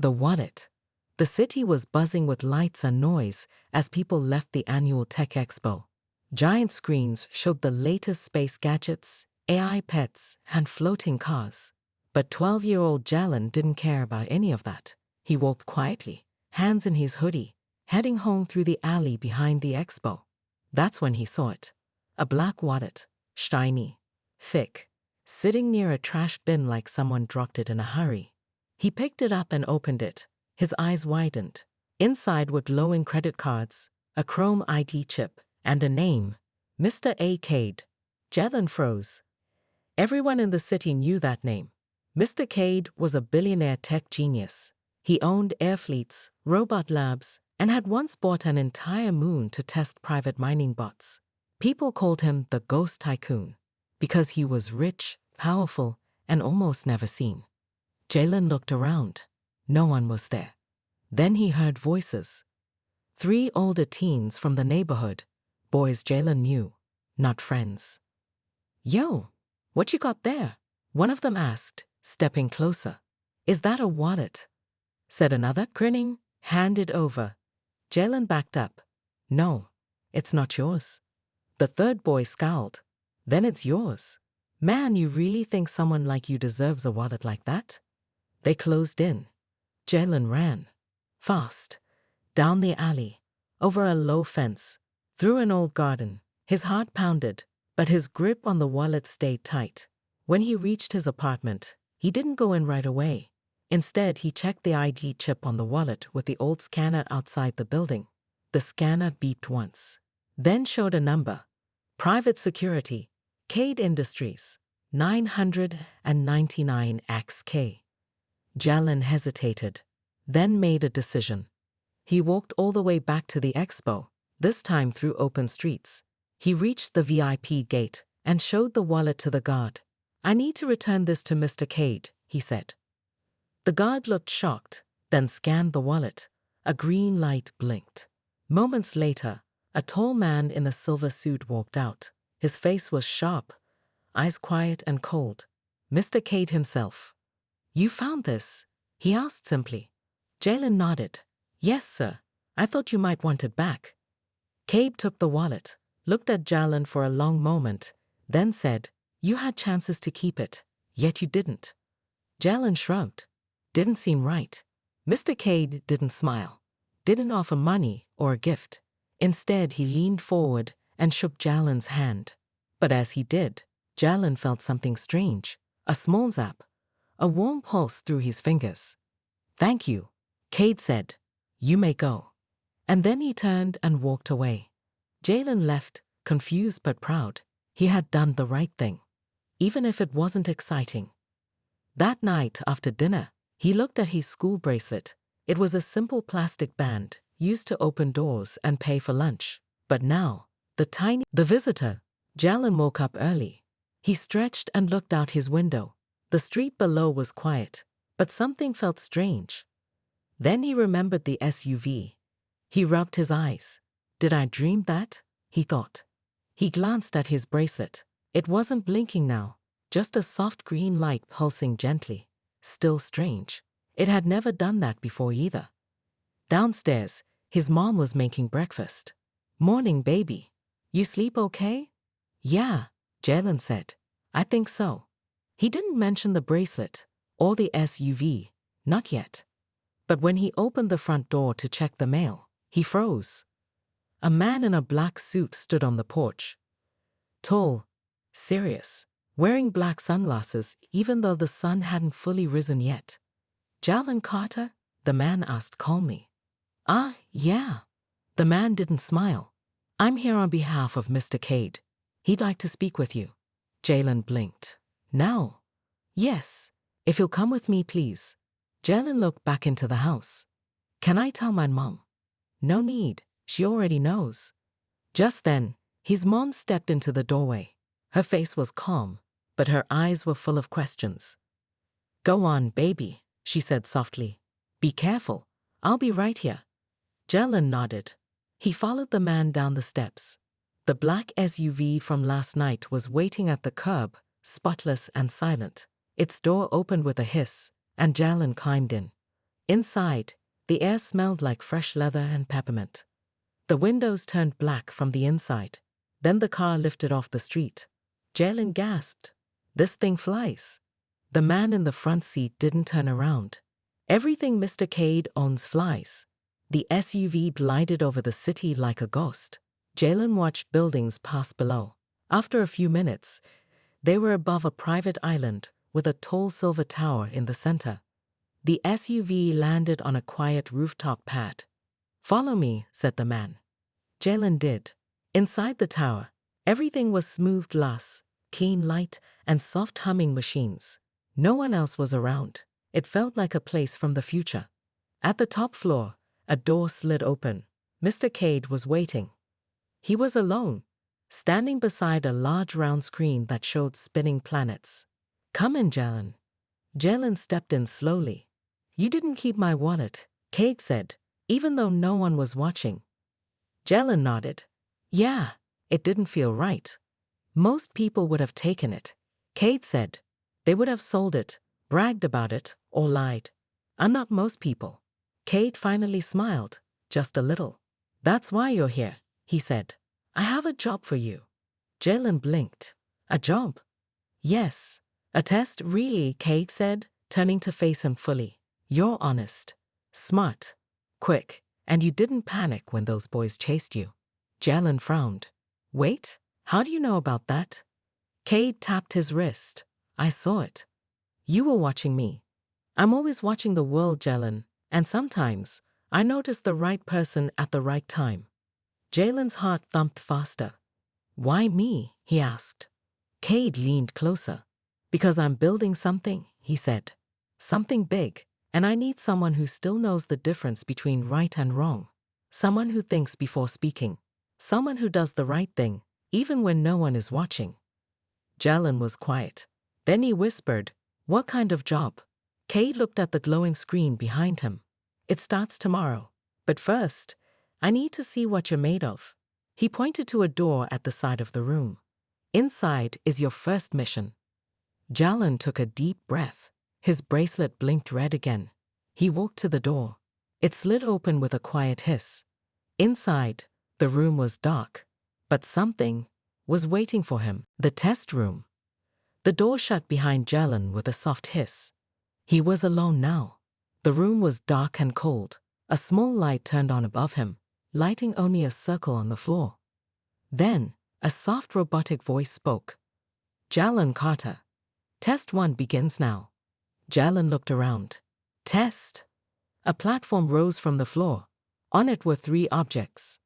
The wallet. The city was buzzing with lights and noise as people left the annual Tech Expo. Giant screens showed the latest space gadgets, AI pets, and floating cars. But 12-year-old Jalen didn't care about any of that. He walked quietly, hands in his hoodie, heading home through the alley behind the expo. That's when he saw it. A black wallet, shiny, thick, sitting near a trash bin like someone dropped it in a hurry. He picked it up and opened it. His eyes widened. Inside were glowing credit cards, a chrome ID chip, and a name, Mr. A. Cade. Jalen froze. Everyone in the city knew that name. Mr. Cade was a billionaire tech genius. He owned air fleets, robot labs, and had once bought an entire moon to test private mining bots. People called him the Ghost Tycoon because he was rich, powerful, and almost never seen. Jalen looked around. No one was there. Then he heard voices. 3 older teens from the neighborhood, boys Jalen knew, not friends. "Yo, what you got there?" one of them asked, stepping closer. "Is that a wallet?" said another, grinning. "Hand it over." Jalen backed up. "No, it's not yours." The third boy scowled. "Then it's yours. Man, you really think someone like you deserves a wallet like that?" They closed in. Jalen ran. Fast. Down the alley. Over a low fence. Through an old garden. His heart pounded, but his grip on the wallet stayed tight. When he reached his apartment, he didn't go in right away. Instead, he checked the ID chip on the wallet with the old scanner outside the building. The scanner beeped once. Then showed a number. Private Security. Cade Industries. 999XK. Jalen hesitated, then made a decision. He walked all the way back to the expo, this time through open streets. He reached the VIP gate and showed the wallet to the guard. "I need to return this to Mr. Cade," he said. The guard looked shocked, then scanned the wallet. A green light blinked. Moments later, a tall man in a silver suit walked out. His face was sharp, eyes quiet and cold. Mr. Cade himself. "You found this?" he asked simply. Jalen nodded. "Yes, sir. I thought you might want it back." Cade took the wallet, looked at Jalen for a long moment, then said, "You had chances to keep it, yet you didn't." Jalen shrugged. Didn't seem right. Mr. Cade didn't smile, didn't offer money or a gift. Instead, he leaned forward and shook Jalen's hand. But as he did, Jalen felt something strange, a small zap, a warm pulse through his fingers. "Thank you," Cade said. "You may go." And then he turned and walked away. Jalen left, confused but proud. He had done the right thing, even if it wasn't exciting. That night after dinner, he looked at his school bracelet. It was a simple plastic band used to open doors and pay for lunch. But now, the visitor, Jalen woke up early. He stretched and looked out his window. The street below was quiet, but something felt strange. Then he remembered the SUV. He rubbed his eyes. "Did I dream that?" he thought. He glanced at his bracelet. It wasn't blinking now, just a soft green light pulsing gently. Still strange. It had never done that before either. Downstairs, his mom was making breakfast. "Morning, baby. You sleep okay?" "Yeah," Jalen said. "I think so." He didn't mention the bracelet or the SUV, not yet. But when he opened the front door to check the mail, he froze. A man in a black suit stood on the porch. Tall, serious, wearing black sunglasses even though the sun hadn't fully risen yet. "Jalen Carter?" the man asked calmly. "Ah, yeah." The man didn't smile. "I'm here on behalf of Mr. Cade. He'd like to speak with you." Jalen blinked. "Now?" "Yes, if you'll come with me, please." Jalen looked back into the house. "Can I tell my mom?" "No need, she already knows." Just then, his mom stepped into the doorway. Her face was calm, but her eyes were full of questions. "Go on, baby," she said softly. "Be careful, I'll be right here." Jalen nodded. He followed the man down the steps. The black SUV from last night was waiting at the curb, spotless and silent. Its door opened with a hiss, and Jalen climbed in. Inside, the air smelled like fresh leather and peppermint. The windows turned black from the inside. Then the car lifted off the street. Jalen gasped. This thing flies. The man in the front seat didn't turn around. Everything Mr. Cade owns flies. The SUV glided over the city like a ghost. Jalen watched buildings pass below. After a few minutes, they were above a private island with a tall silver tower in the center. The SUV landed on a quiet rooftop pad. "Follow me," said the man. Jalen did. Inside the tower, everything was smooth glass, clean light, and soft humming machines. No one else was around. It felt like a place from the future. At the top floor, a door slid open. Mr. Cade was waiting. He was alone, standing beside a large round screen that showed spinning planets. "Come in, Jalen." Jalen stepped in slowly. "You didn't keep my wallet," Cade said, even though no one was watching. Jalen nodded. "Yeah, it didn't feel right. Most people would have taken it," Cade said. "They would have sold it, bragged about it, or lied. I'm not most people." Cade finally smiled, just a little. "That's why you're here," he said. "I have a job for you." Jalen blinked. "A job?" "Yes. A test, really," Cade said, turning to face him fully. "You're honest, smart, quick, and you didn't panic when those boys chased you." Jalen frowned. "Wait, how do you know about that?" Cade tapped his wrist. "I saw it. You were watching me. I'm always watching the world, Jalen, and sometimes I notice the right person at the right time." Jalen's heart thumped faster. "Why me?" he asked. Cade leaned closer. "Because I'm building something," he said. "Something big, and I need someone who still knows the difference between right and wrong. Someone who thinks before speaking. Someone who does the right thing, even when no one is watching." Jalen was quiet. Then he whispered, "What kind of job?" Cade looked at the glowing screen behind him. "It starts tomorrow. But first, I need to see what you're made of." He pointed to a door at the side of the room. "Inside is your first mission." Jalen took a deep breath. His bracelet blinked red again. He walked to the door. It slid open with a quiet hiss. Inside, the room was dark, but something was waiting for him. The test room. The door shut behind Jalen with a soft hiss. He was alone now. The room was dark and cold. A small light turned on above him, lighting only a circle on the floor. Then, a soft robotic voice spoke. "Jalen Carter. Test 1 begins now." Jalen looked around. "Test." A platform rose from the floor. On it were 3 objects.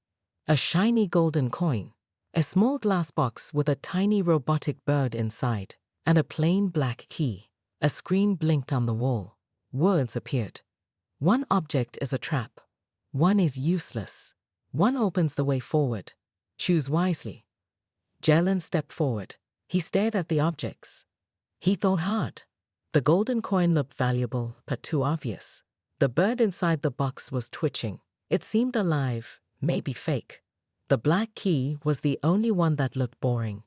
A shiny golden coin, a small glass box with a tiny robotic bird inside, and a plain black key. A screen blinked on the wall. Words appeared. "1 object is a trap. 1 is useless. 1 opens the way forward. Choose wisely." Jalen stepped forward. He stared at the objects. He thought hard. The golden coin looked valuable, but too obvious. The bird inside the box was twitching. It seemed alive, maybe fake. The black key was the only one that looked boring.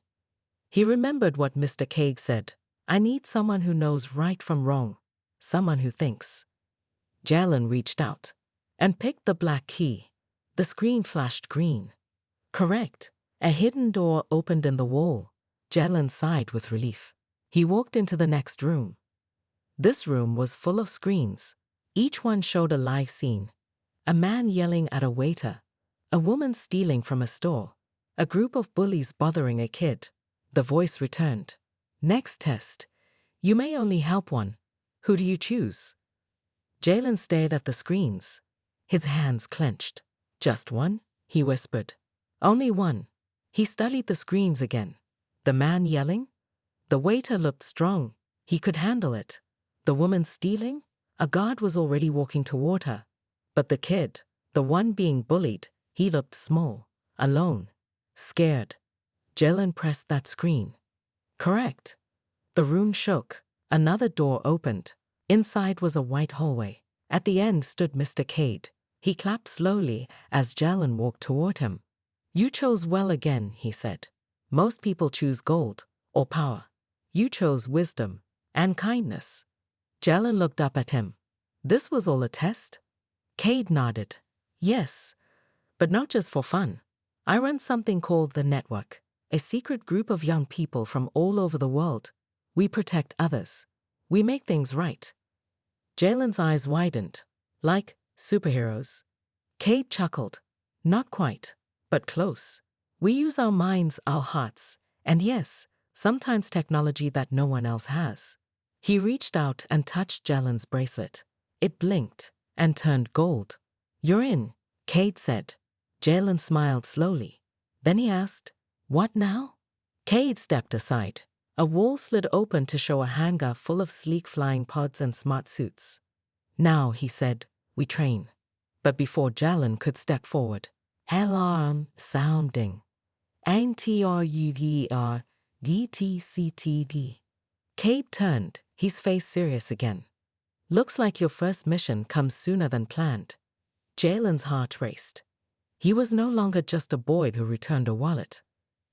He remembered what Mr. Cade said. "I need someone who knows right from wrong. Someone who thinks." Jalen reached out and picked the black key. The screen flashed green. Correct. A hidden door opened in the wall. Jalen sighed with relief. He walked into the next room. This room was full of screens. Each one showed a live scene. A man yelling at a waiter. A woman stealing from a store. A group of bullies bothering a kid. The voice returned. "Next test. You may only help 1. Who do you choose?" Jalen stared at the screens. His hands clenched. "Just 1?" he whispered. "Only 1." He studied the screens again. The man yelling? The waiter looked strong. He could handle it. The woman stealing? A guard was already walking toward her. But the kid, the one being bullied, he looked small, alone, scared. Jalen pressed that screen. Correct. The room shook. Another door opened. Inside was a white hallway. At the end stood Mr. Cade. He clapped slowly as Jalen walked toward him. "You chose well again," he said. "Most people choose gold or power. You chose wisdom and kindness." Jalen looked up at him. This was all a test? Cade nodded. Yes, but not just for fun. I run something called the Network, a secret group of young people from all over the world. We protect others. We make things right. Jalen's eyes widened. Like superheroes. Cade chuckled. Not quite, but close. We use our minds, our hearts, and yes, sometimes technology that no one else has. He reached out and touched Jalen's bracelet. It blinked and turned gold. You're in, Cade said. Jalen smiled slowly. Then he asked, what now? Cade stepped aside. A wall slid open to show a hangar full of sleek flying pods and smart suits. Now, he said, we train. But before Jalen could step forward, alarm sounding. NTRUDR DTCTD. Cade turned, his face serious again. Looks like your first mission comes sooner than planned. Jalen's heart raced. He was no longer just a boy who returned a wallet.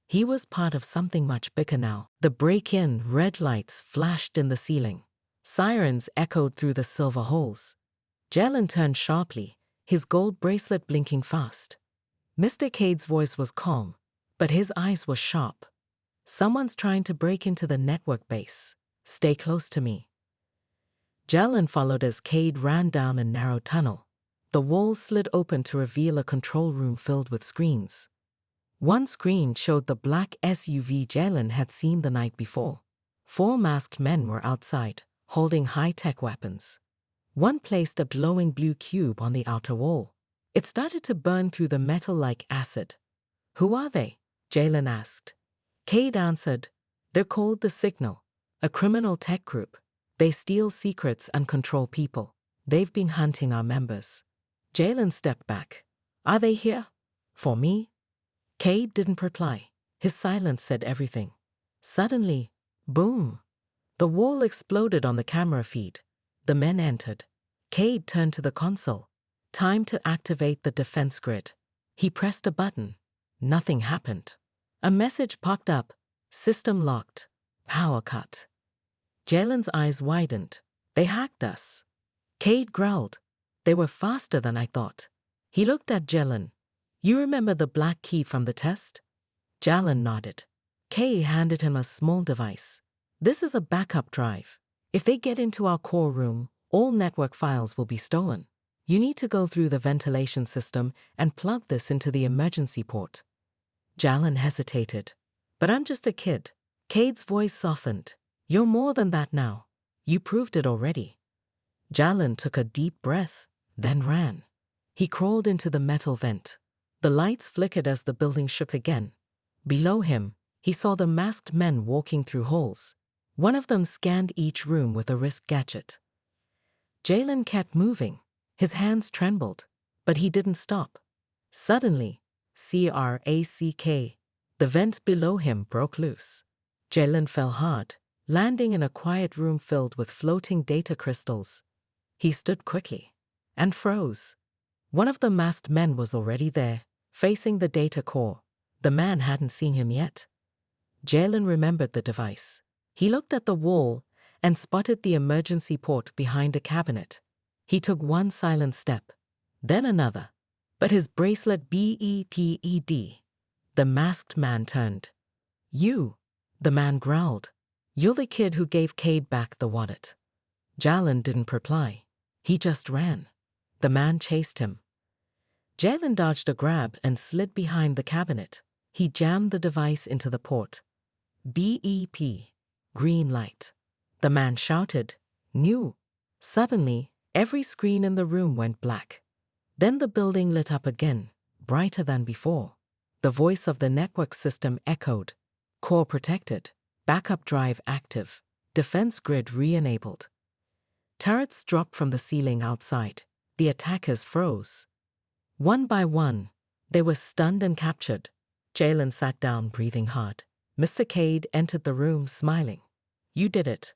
He was part of something much bigger now. The break-in, red lights flashed in the ceiling. Sirens echoed through the silver halls. Jalen turned sharply, his gold bracelet blinking fast. Mr. Cade's voice was calm, but his eyes were sharp. Someone's trying to break into the network base. Stay close to me. Jalen followed as Cade ran down a narrow tunnel. The walls slid open to reveal a control room filled with screens. One screen showed the black SUV Jalen had seen the night before. 4 masked men were outside, holding high-tech weapons. One placed a glowing blue cube on the outer wall. It started to burn through the metal like acid. Who are they? Jalen asked. Cade answered, they're called the Signal, a criminal tech group. They steal secrets and control people. They've been hunting our members. Jalen stepped back. Are they here? For me? Cade didn't reply. His silence said everything. Suddenly, boom! The wall exploded on the camera feed. The men entered. Cade turned to the console. Time to activate the defense grid. He pressed a button. Nothing happened. A message popped up. System locked. Power cut. Jalen's eyes widened. They hacked us. Cade growled. They were faster than I thought. He looked at Jalen. You remember the black key from the test? Jalen nodded. Cade handed him a small device. This is a backup drive. If they get into our core room, all network files will be stolen. You need to go through the ventilation system and plug this into the emergency port. Jalen hesitated. But I'm just a kid. Cade's voice softened. You're more than that now. You proved it already. Jalen took a deep breath, then ran. He crawled into the metal vent. The lights flickered as the building shook again. Below him, he saw the masked men walking through halls. One of them scanned each room with a wrist gadget. Jalen kept moving. His hands trembled, but he didn't stop. Suddenly, crack, the vent below him broke loose. Jalen fell hard, landing in a quiet room filled with floating data crystals. He stood quickly and froze. One of the masked men was already there, facing the data core. The man hadn't seen him yet. Jalen remembered the device. He looked at the wall and spotted the emergency port behind a cabinet. He took one silent step, then another. But his bracelet beeped. The masked man turned. You, the man growled. You're the kid who gave Cade back the wallet. Jalen didn't reply. He just ran. The man chased him. Jalen dodged a grab and slid behind the cabinet. He jammed the device into the port. BEP. Green light. The man shouted, "New." Suddenly, every screen in the room went black. Then the building lit up again, brighter than before. The voice of the network system echoed. Core protected. Backup drive active. Defense grid re-enabled. Turrets dropped from the ceiling outside. The attackers froze. One by one, they were stunned and captured. Jalen sat down, breathing hard. Mr. Cade entered the room, smiling. You did it.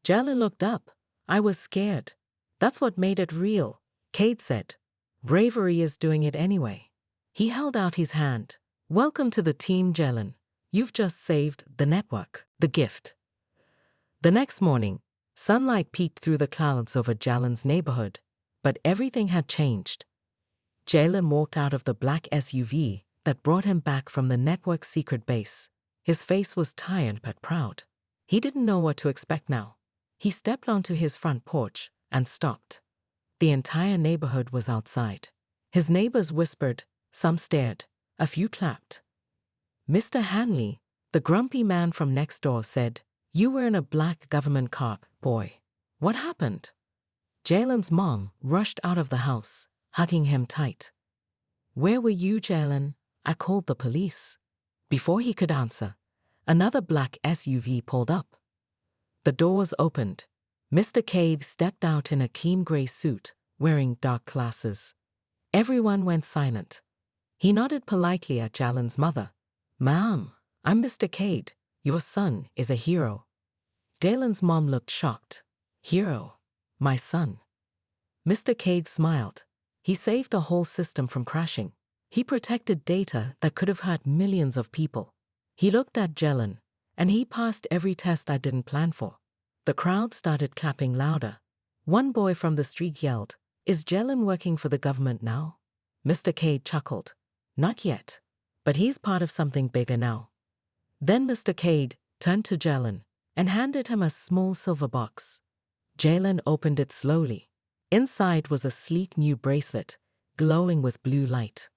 Jalen looked up. I was scared. That's what made it real, Cade said. Bravery is doing it anyway. He held out his hand. Welcome to the team, Jalen. You've just saved the network. The gift. The next morning, Sunlight peeked through the clouds over Jalen's neighborhood, but everything had changed. Jalen walked out of the black SUV that brought him back from the network's secret base. His face was tired but proud. He didn't know what to expect now. He stepped onto his front porch and stopped. The entire neighborhood was outside. His neighbors whispered, some stared, a few clapped. Mr. Hanley, the grumpy man from next door, said, "You were in a black government car, boy. What happened?" Jalen's mom rushed out of the house, hugging him tight. "Where were you, Jalen? I called the police." Before he could answer, another black SUV pulled up. The doors opened. Mr. Cade stepped out in a cream gray suit, wearing dark glasses. Everyone went silent. He nodded politely at Jalen's mother. "Ma'am, I'm Mr. Cade. Your son is a hero." Jalen's mom looked shocked. "Hero? My son?" Mr. Cade smiled. He saved a whole system from crashing. He protected data that could have hurt millions of people. He looked at Jalen, and he passed every test I didn't plan for. The crowd started clapping louder. One boy from the street yelled, "Is Jalen working for the government now?" Mr. Cade chuckled. "Not yet, but he's part of something bigger now." Then Mr. Cade turned to Jalen and handed him a small silver box. Jalen opened it slowly. Inside was a sleek new bracelet, glowing with blue light.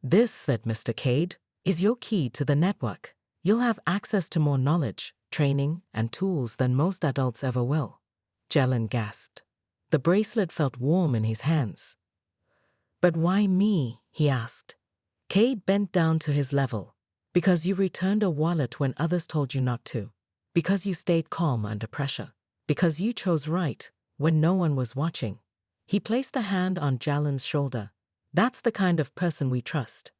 "This," said Mr. Cade, "is your key to the network. You'll have access to more knowledge, training, and tools than most adults ever will." Jalen gasped. The bracelet felt warm in his hands. "But why me?" he asked. Cade bent down to his level. "Because you returned a wallet when others told you not to. Because you stayed calm under pressure. Because you chose right when no one was watching." He placed a hand on Jalen's shoulder. "That's the kind of person we trust."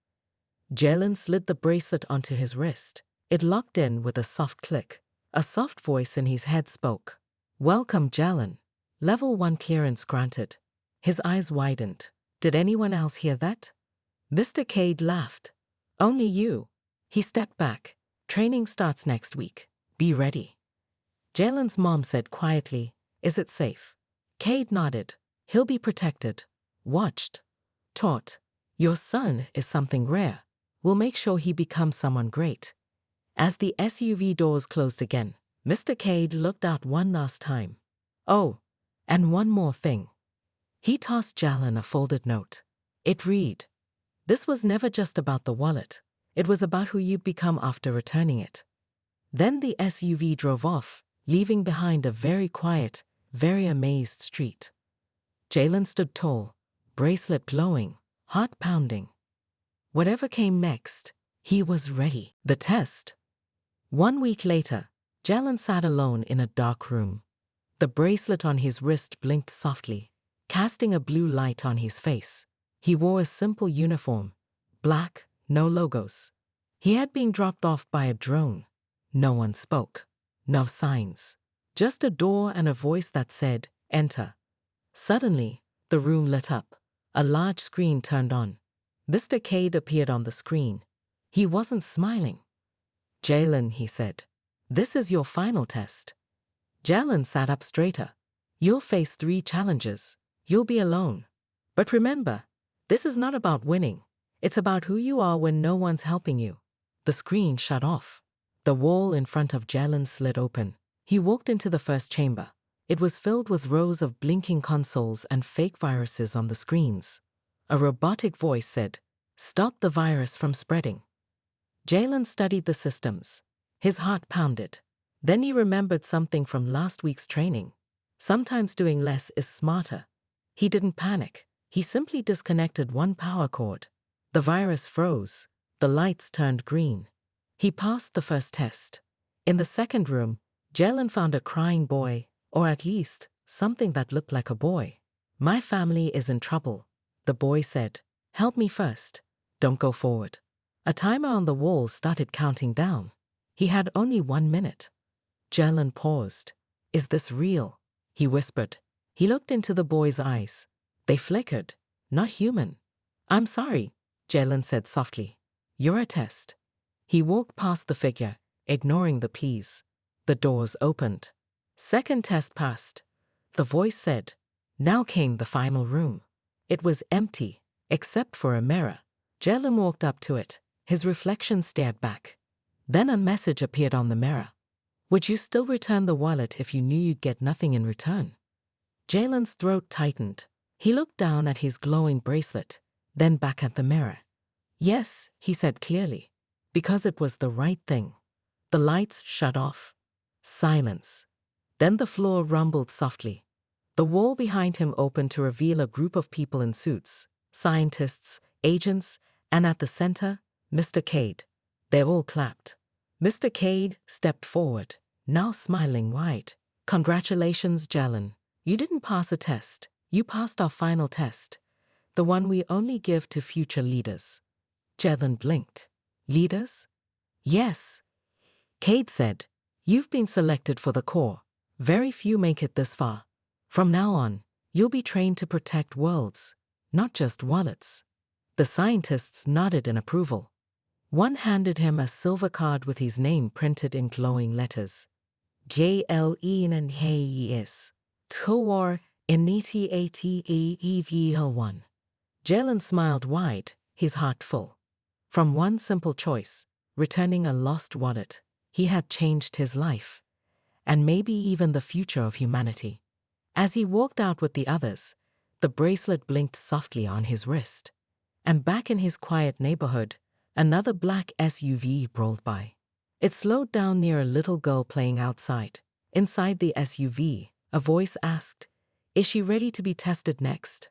Jalen slid the bracelet onto his wrist. It locked in with a soft click. A soft voice in his head spoke. "Welcome, Jalen. Level 1 clearance granted." His eyes widened. Did anyone else hear that? Mr. Cade laughed. "Only you." He stepped back. "Training starts next week. Be ready." Jalen's mom said quietly, "Is it safe?" Cade nodded. "He'll be protected, watched, taught. Your son is something rare. We'll make sure he becomes someone great." As the SUV doors closed again, Mr. Cade looked out one last time. "Oh, and one more thing." He tossed Jalen a folded note. It read, "This was never just about the wallet. It was about who you'd become after returning it." Then the SUV drove off, leaving behind a very quiet, very amazed street. Jalen stood tall, bracelet glowing, heart pounding. Whatever came next, he was ready. The test. 1 week later, Jalen sat alone in a dark room. The bracelet on his wrist blinked softly, casting a blue light on his face. He wore a simple uniform, black, no logos. He had been dropped off by a drone. No one spoke. No signs. Just a door and a voice that said, "Enter." Suddenly, the room lit up. A large screen turned on. Mr. Cade appeared on the screen. He wasn't smiling. "Jalen," he said, "this is your final test." Jalen sat up straighter. "You'll face 3 challenges. You'll be alone. But remember, this is not about winning. It's about who you are when no one's helping you." The screen shut off. The wall in front of Jalen slid open. He walked into the first chamber. It was filled with rows of blinking consoles and fake viruses on the screens. A robotic voice said, "Stop the virus from spreading." Jalen studied the systems. His heart pounded. Then he remembered something from last week's training. Sometimes doing less is smarter. He didn't panic. He simply disconnected one power cord. The virus froze. The lights turned green. He passed the first test. In the second room, Jalen found a crying boy, or at least something that looked like a boy. "My family is in trouble," the boy said. "Help me first. Don't go forward." A timer on the wall started counting down. He had only 1 minute. Jalen paused. "Is this real?" he whispered. He looked into the boy's eyes. They flickered. "Not human." "I'm sorry," Jalen said softly. "You're a test." He walked past the figure, ignoring the pleas. The doors opened. Second test passed. The voice said. Now came the final room. It was empty, except for a mirror. Jalen walked up to it. His reflection stared back. Then a message appeared on the mirror. Would you still return the wallet if you knew you'd get nothing in return? Jalen's throat tightened. He looked down at his glowing bracelet, then back at the mirror. Yes, he said clearly, because it was the right thing. The lights shut off. Silence. Then the floor rumbled softly. The wall behind him opened to reveal a group of people in suits, scientists, agents, and at the center, Mr. Cade. They all clapped. Mr. Cade stepped forward, now smiling wide. Congratulations, Jalen. You didn't pass a test. You passed our final test, the one we only give to future leaders. Jalen blinked. Leaders? Yes. Cade said, you've been selected for the Corps. Very few make it this far. From now on, you'll be trained to protect worlds, not just wallets. The scientists nodded in approval. One handed him a silver card with his name printed in glowing letters. JLENHES. Towar Initiatevel1. Jalen smiled wide, his heart full. From one simple choice, returning a lost wallet, he had changed his life, and maybe even the future of humanity. As he walked out with the others, the bracelet blinked softly on his wrist. And back in his quiet neighborhood, another black SUV rolled by. It slowed down near a little girl playing outside. Inside the SUV, a voice asked, is she ready to be tested next?